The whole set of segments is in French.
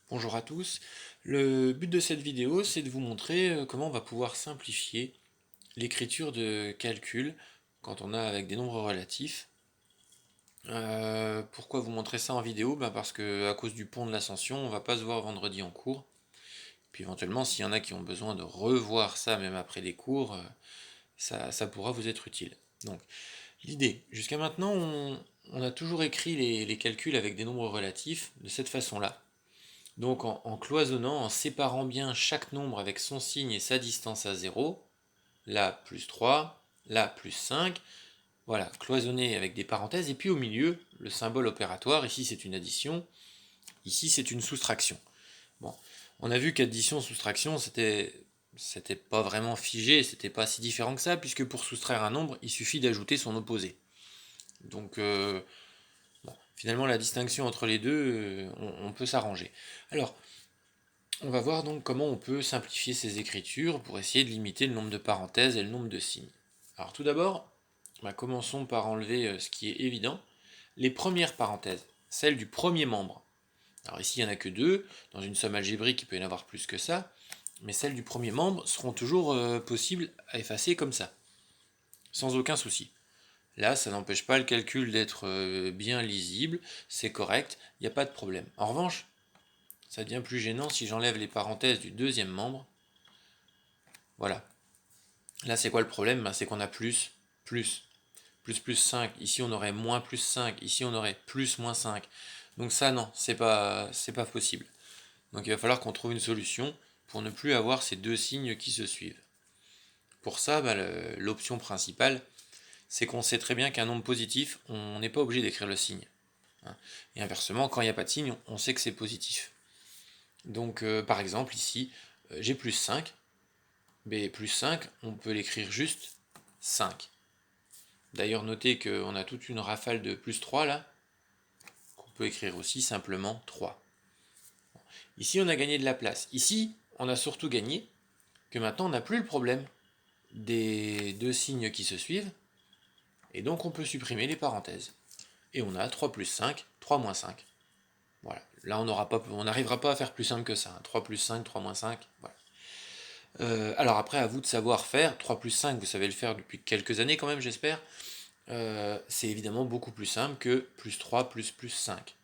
Bonjour à tous. Le but de cette vidéo, c'est de vous montrer comment on va pouvoir simplifier l'écriture de calcul quand on a avec des nombres relatifs. Pourquoi vous montrer ça en vidéo? Parce que à cause du pont de l'Ascension, on va pas se voir vendredi en cours. Puis éventuellement, s'il y en a qui ont besoin de revoir ça même après les cours, ça pourra vous être utile. Donc, l'idée, jusqu'à maintenant, on a toujours écrit les calculs avec des nombres relatifs de cette façon-là. Donc en cloisonnant, en séparant bien chaque nombre avec son signe et sa distance à 0, là plus 3, là plus 5, voilà, cloisonner avec des parenthèses, et puis au milieu, le symbole opératoire, ici c'est une addition, ici c'est une soustraction. Bon, on a vu qu'addition-soustraction, c'était pas vraiment figé, c'était pas si différent que ça, puisque pour soustraire un nombre, il suffit d'ajouter son opposé. Donc, bon, finalement, la distinction entre les deux, on peut s'arranger. Alors, on va voir donc comment on peut simplifier ces écritures pour essayer de limiter le nombre de parenthèses et le nombre de signes. Alors tout d'abord, commençons par enlever ce qui est évident, les premières parenthèses, celles du premier membre. Alors ici il n'y en a que deux, dans une somme algébrique il peut y en avoir plus que ça, mais celles du premier membre seront toujours possibles à effacer comme ça, sans aucun souci. Là, ça n'empêche pas le calcul d'être bien lisible, c'est correct, il n'y a pas de problème. En revanche, ça devient plus gênant si j'enlève les parenthèses du deuxième membre. Voilà. Là, c'est quoi le problème? C'est qu'on a plus 5. Ici, on aurait moins plus 5. Ici, on aurait plus moins 5. Donc ça, non, c'est pas possible. Donc il va falloir qu'on trouve une solution pour ne plus avoir ces deux signes qui se suivent. Pour ça, l'option principale, c'est qu'on sait très bien qu'un nombre positif, on n'est pas obligé d'écrire le signe. Et inversement, quand il n'y a pas de signe, on sait que c'est positif. Donc par exemple, ici, j'ai plus 5. Mais plus 5, on peut l'écrire juste 5. D'ailleurs, notez qu'on a toute une rafale de plus 3 là, qu'on peut écrire aussi simplement 3. Ici, on a gagné de la place. Ici, on a surtout gagné que maintenant, on n'a plus le problème des deux signes qui se suivent, et donc on peut supprimer les parenthèses. Et on a 3 plus 5, 3 moins 5. Voilà. Là, on n'arrivera pas à faire plus simple que ça. 3 plus 5, 3 moins 5. Voilà. Alors après, à vous de savoir faire. 3 plus 5, vous savez le faire depuis quelques années quand même, j'espère. C'est évidemment beaucoup plus simple que plus 3 plus 5.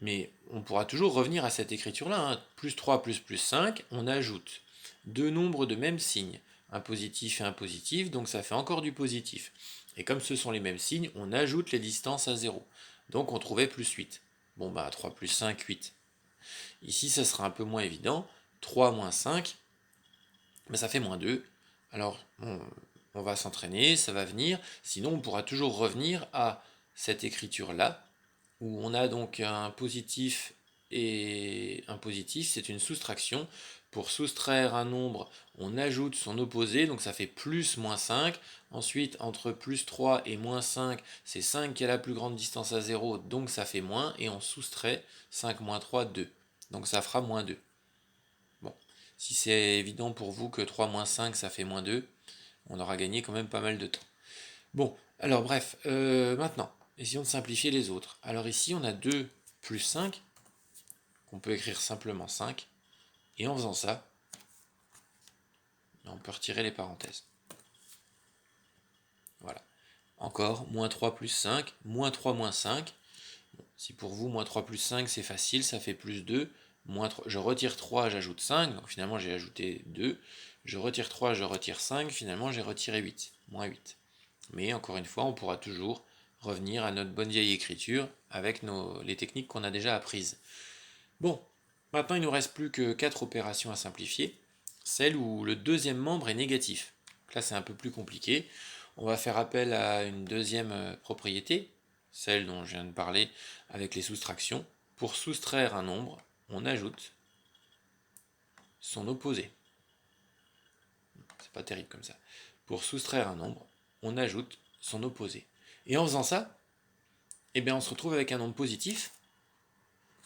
Mais on pourra toujours revenir à cette écriture-là. Plus 3 plus 5, on ajoute deux nombres de même signe. Un positif et un positif, donc ça fait encore du positif. Et comme ce sont les mêmes signes, on ajoute les distances à 0. Donc on trouvait plus 8. Bon 3 plus 5, 8. Ici, ça sera un peu moins évident. 3 moins 5, ça fait moins 2. Alors, on va s'entraîner, ça va venir. Sinon, on pourra toujours revenir à cette écriture-là, où on a donc un positif et un positif, c'est une soustraction. Pour soustraire un nombre, on ajoute son opposé, donc ça fait plus moins 5. Ensuite, entre plus 3 et moins 5, c'est 5 qui a la plus grande distance à 0, donc ça fait moins, et on soustrait 5 moins 3, 2. Donc ça fera moins 2. Bon, si c'est évident pour vous que 3 moins 5, ça fait moins 2, on aura gagné quand même pas mal de temps. Bon, alors bref, maintenant, essayons de simplifier les autres. Alors ici, on a 2 plus 5, qu'on peut écrire simplement 5, et en faisant ça, on peut retirer les parenthèses. Voilà. Encore, moins 3 plus 5, moins 3 moins 5. Bon, si pour vous, moins 3 plus 5, c'est facile, ça fait plus 2. Moins 3, je retire 3, j'ajoute 5, donc finalement j'ai ajouté 2. Je retire 3, je retire 5, finalement j'ai retiré 8, moins 8. Mais encore une fois, on pourra toujours revenir à notre bonne vieille écriture avec les techniques qu'on a déjà apprises. Bon, maintenant il ne nous reste plus que 4 opérations à simplifier, celle où le deuxième membre est négatif. Donc là c'est un peu plus compliqué. On va faire appel à une deuxième propriété, celle dont je viens de parler avec les soustractions. Pour soustraire un nombre, on ajoute son opposé. C'est pas terrible comme ça. Pour soustraire un nombre, on ajoute son opposé. Et en faisant ça, on se retrouve avec un nombre positif.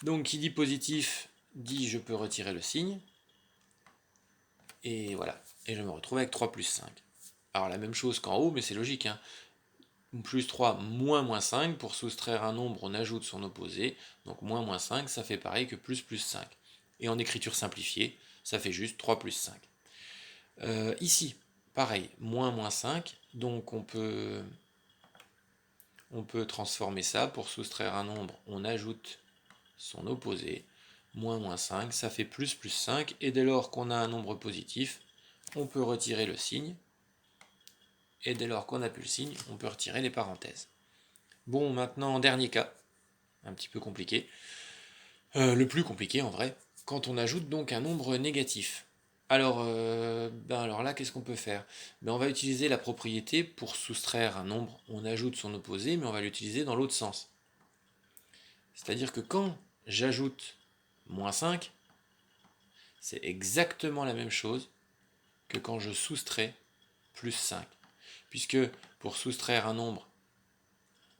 Donc qui dit positif dit je peux retirer le signe. Et voilà. Et je me retrouve avec 3 plus 5. Alors la même chose qu'en haut, mais c'est logique. Plus 3 moins 5. Pour soustraire un nombre, on ajoute son opposé. Donc moins 5, ça fait pareil que plus 5. Et en écriture simplifiée, ça fait juste 3 plus 5. Ici, pareil, moins 5, donc on peut transformer ça. Pour soustraire un nombre, on ajoute son opposé, moins 5, ça fait plus 5, et dès lors qu'on a un nombre positif, on peut retirer le signe, et dès lors qu'on n'a plus le signe, on peut retirer les parenthèses. Bon, maintenant, dernier cas, un petit peu compliqué, le plus compliqué en vrai, quand on ajoute donc un nombre négatif. Alors là, qu'est-ce qu'on peut faire? On va utiliser la propriété pour soustraire un nombre, on ajoute son opposé, mais on va l'utiliser dans l'autre sens. C'est-à-dire que quand j'ajoute moins 5, c'est exactement la même chose que quand je soustrais plus 5. Puisque pour soustraire un nombre,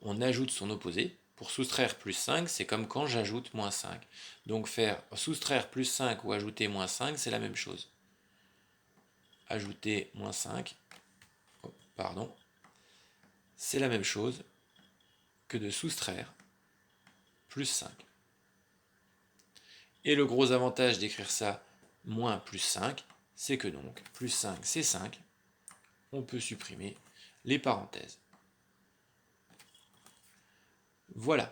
on ajoute son opposé. Pour soustraire plus 5, c'est comme quand j'ajoute moins 5. Donc faire soustraire plus 5 ou ajouter moins 5, c'est la même chose. Ajouter moins 5, c'est la même chose que de soustraire plus 5. Et le gros avantage d'écrire ça moins plus 5, c'est que donc plus 5 c'est 5, on peut supprimer les parenthèses. Voilà,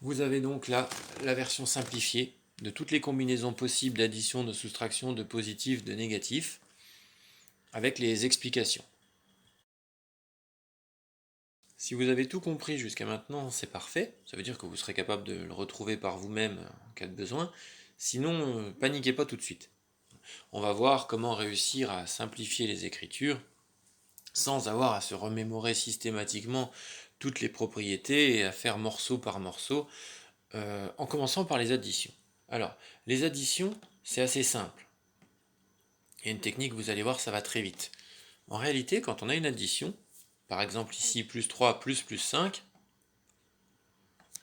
vous avez donc là la version simplifiée de toutes les combinaisons possibles d'addition, de soustraction, de positif, de négatif, avec les explications. Si vous avez tout compris jusqu'à maintenant, c'est parfait, ça veut dire que vous serez capable de le retrouver par vous-même en cas de besoin, sinon paniquez pas tout de suite. On va voir comment réussir à simplifier les écritures sans avoir à se remémorer systématiquement toutes les propriétés et à faire morceau par morceau, en commençant par les additions. Alors, les additions, c'est assez simple. Il y a une technique, vous allez voir, ça va très vite. En réalité, quand on a une addition, par exemple ici plus 3 plus 5,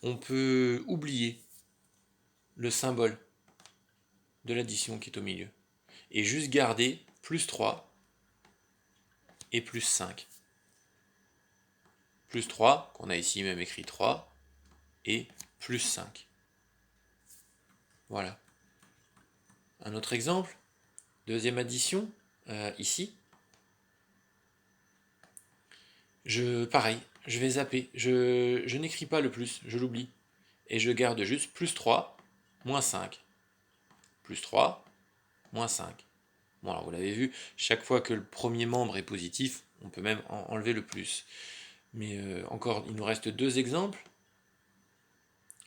on peut oublier le symbole de l'addition qui est au milieu et juste garder plus 3 et plus 5. Plus 3, qu'on a ici même écrit 3, et plus 5. Voilà. Un autre exemple, deuxième addition, ici. Pareil, je vais zapper, je n'écris pas le plus, je l'oublie. Et je garde juste plus 3, moins 5. Plus 3, moins 5. Bon, alors vous l'avez vu, chaque fois que le premier membre est positif, on peut même enlever le plus. Mais encore, il nous reste deux exemples.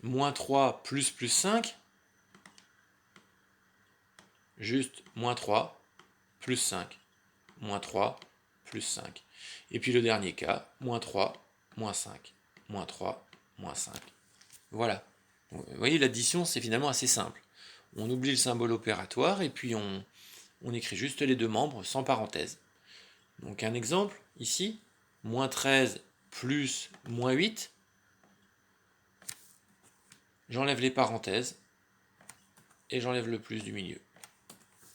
Moins 3 plus 5. Juste moins 3 plus 5. Moins 3 plus 5. Et puis le dernier cas, moins 3, moins 5. Moins 3, moins 5. Voilà. Vous voyez, l'addition, c'est finalement assez simple. On oublie le symbole opératoire et puis on écrit juste les deux membres sans parenthèse. Donc un exemple, ici, moins 13 plus moins 8. J'enlève les parenthèses et j'enlève le plus du milieu.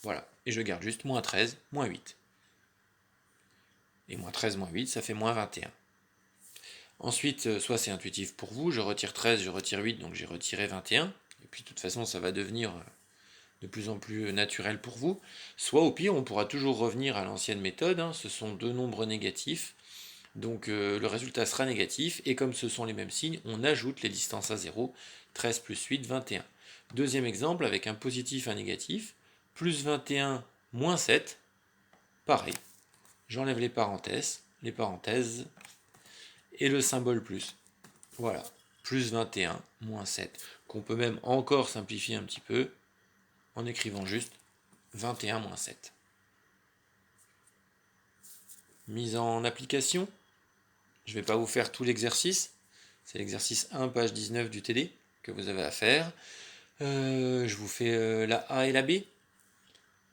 Voilà. Et je garde juste moins 13, moins 8. Et moins 13, moins 8, ça fait moins 21. Ensuite, soit c'est intuitif pour vous, je retire 13, je retire 8, donc j'ai retiré 21. Et puis de toute façon, ça va devenir de plus en plus naturel pour vous. Soit au pire, on pourra toujours revenir à l'ancienne méthode, ce sont deux nombres négatifs. Donc le résultat sera négatif, et comme ce sont les mêmes signes, on ajoute les distances à 0, 13 plus 8, 21. Deuxième exemple, avec un positif, un négatif, plus 21, moins 7, pareil. J'enlève les parenthèses, et le symbole plus. Voilà, plus 21, moins 7, qu'on peut même encore simplifier un petit peu, en écrivant juste 21 moins 7. Mise en application. Je ne vais pas vous faire tout l'exercice. C'est l'exercice 1, page 19 du TD que vous avez à faire. Je vous fais la A et la B.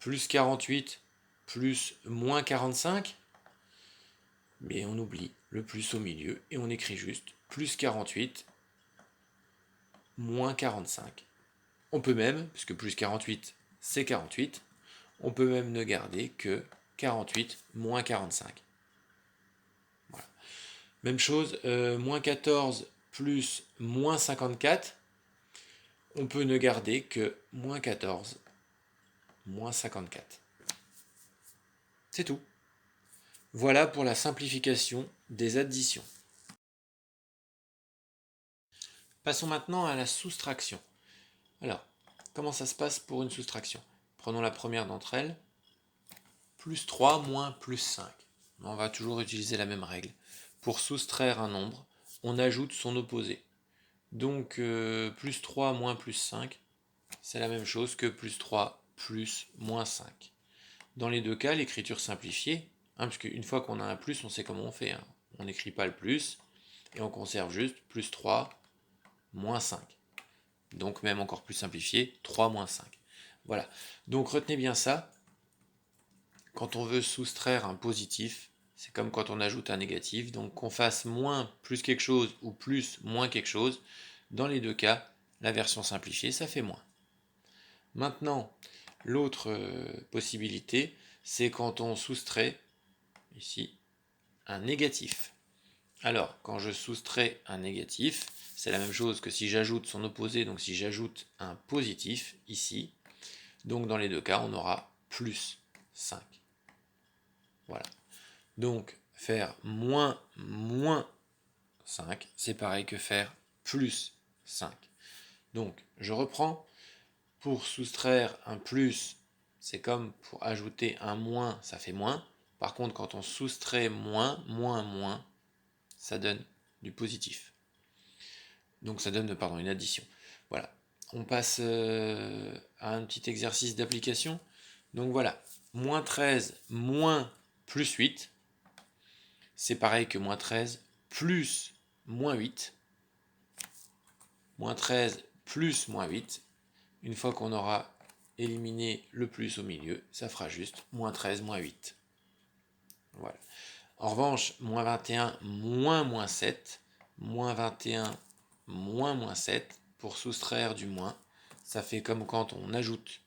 Plus 48 plus moins 45. Mais on oublie le plus au milieu et on écrit juste plus 48 moins 45. On peut même, puisque plus 48 c'est 48, on peut même ne garder que 48 moins 45. Voilà. Même chose, moins 14 plus moins 54. on peut ne garder que moins 14, moins 54. C'est tout. Voilà pour la simplification des additions. Passons maintenant à la soustraction. Alors, comment ça se passe pour une soustraction? Prenons la première d'entre elles, plus 3 moins plus 5. On va toujours utiliser la même règle. Pour soustraire un nombre, on ajoute son opposé. Donc, plus 3 moins plus 5, c'est la même chose que plus 3 plus moins 5. Dans les deux cas, l'écriture simplifiée, parce qu'une fois qu'on a un plus, on sait comment on fait. On n'écrit pas le plus, et on conserve juste plus 3 moins 5. Donc même encore plus simplifié, 3 moins 5. Voilà. Donc retenez bien ça. Quand on veut soustraire un positif, c'est comme quand on ajoute un négatif. Donc qu'on fasse moins plus quelque chose ou plus moins quelque chose, dans les deux cas, la version simplifiée, ça fait moins. Maintenant, l'autre possibilité, c'est quand on soustrait, ici, un négatif. Alors, quand je soustrais un négatif, c'est la même chose que si j'ajoute son opposé, donc si j'ajoute un positif, ici. Donc dans les deux cas, on aura plus 5. Voilà. Donc, faire moins 5, c'est pareil que faire plus 5. Donc, je reprends. Pour soustraire un plus, c'est comme pour ajouter un moins, ça fait moins. Par contre, quand on soustrait moins, ça donne du positif. Donc ça donne, une addition. Voilà. On passe à un petit exercice d'application. Donc voilà, moins 13 moins plus 8, c'est pareil que moins 13 plus moins 8. Moins 13 plus moins 8. Une fois qu'on aura éliminé le plus au milieu, ça fera juste moins 13 moins 8. Voilà. En revanche, moins 21 moins 7, moins 21 moins 7, pour soustraire du moins, ça fait comme quand on ajoute.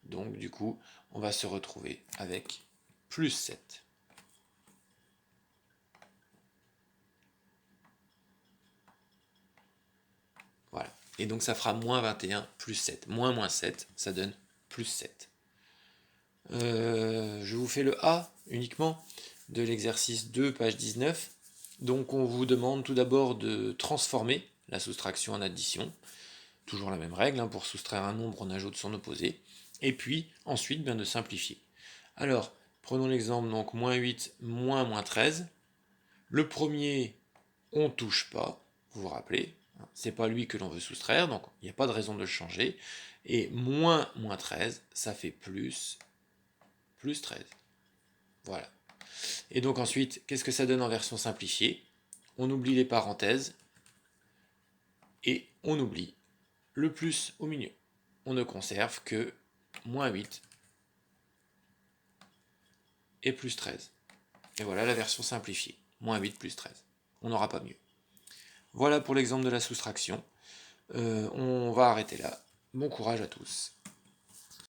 Donc du coup, on va se retrouver avec plus 7. Voilà. Et donc ça fera moins 21 plus 7. Moins 7, ça donne plus 7. Je vous fais le A uniquement de l'exercice 2, page 19. Donc on vous demande tout d'abord de transformer la soustraction en addition. Toujours la même règle, pour soustraire un nombre, on ajoute son opposé. Et puis ensuite, de simplifier. Alors, prenons l'exemple, donc moins 8, moins 13. Le premier, on ne touche pas, vous vous rappelez, c'est pas lui que l'on veut soustraire, donc il n'y a pas de raison de le changer. Et moins 13, ça fait plus 13. Voilà. Et donc ensuite, qu'est-ce que ça donne en version simplifiée? On oublie les parenthèses et on oublie le plus au milieu. On ne conserve que moins 8 et plus 13. Et voilà la version simplifiée. Moins 8 plus 13. On n'aura pas mieux. Voilà pour l'exemple de la soustraction. On va arrêter là. Bon courage à tous.